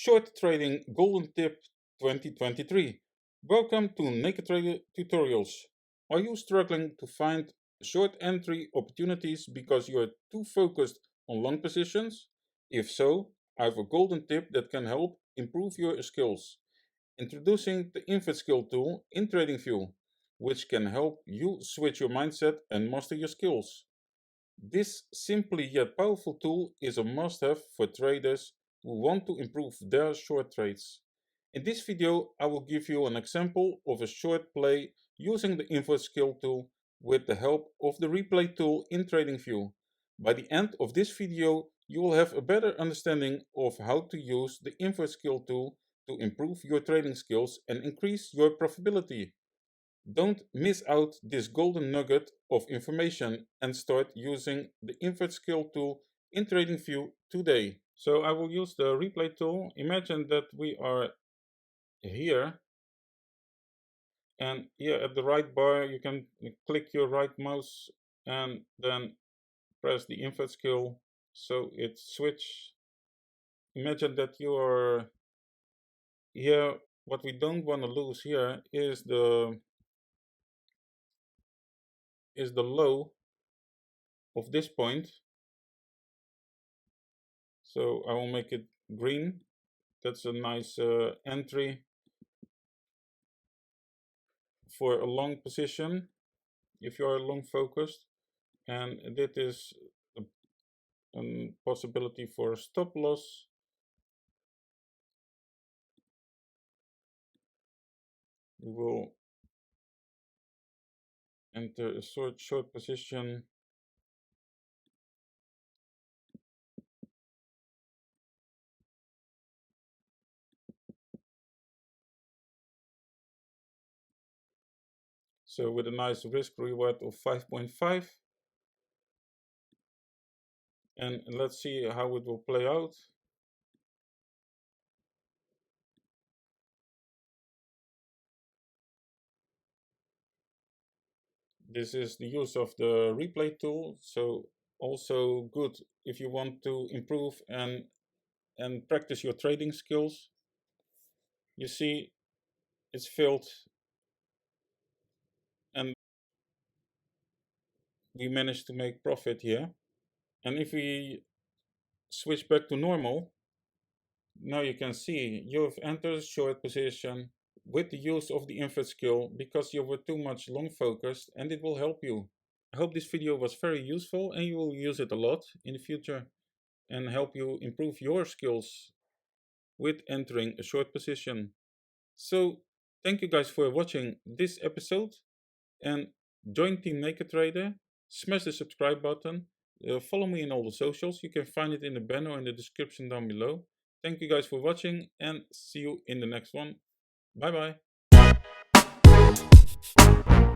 Short Trading Golden Tip 2023. Welcome to NakedTrader Tutorials. Are you struggling to find short entry opportunities because you are too focused on long positions? If so, I have a golden tip that can help improve your skills. Introducing the invert skill tool in TradingView, which can help you switch your mindset and master your skills. This simply yet powerful tool is a must-have for traders who want to improve their short trades. In this video, I will give you an example of a short play using the invert skill tool with the help of the replay tool in TradingView. By the end of this video, you will have a better understanding of how to use the invert skill tool to improve your trading skills and increase your profitability. Don't miss out this golden nugget of information and start using the invert skill tool in TradingView today. So I will use the replay tool. Imagine that we are here, and here at the right bar you can click your right mouse and then press the invert skill so it switch. Imagine that you are here. What we don't want to lose here is the low of this point. So I will make it green. That's a nice entry for a long position if you are long focused, and that is a possibility for a stop loss. We will enter a short position. So with a nice risk reward of 5.5, and let's see how it will play out. This is the use of the replay tool, so also good if you want to improve and practice your trading skills. You see, it's filled, and we managed to make profit here. And if we switch back to normal, now you can see you've entered a short position with the use of the invert skill because you were too much long focused, and it will help you. I hope this video was very useful and you will use it a lot in the future and help you improve your skills with entering a short position. So thank you guys for watching this episode, and join Team NakedTrader. Smash the subscribe button. Follow me in all the socials. You can find it in the banner in the description down below. Thank you guys for watching and see you in the next one. Bye bye.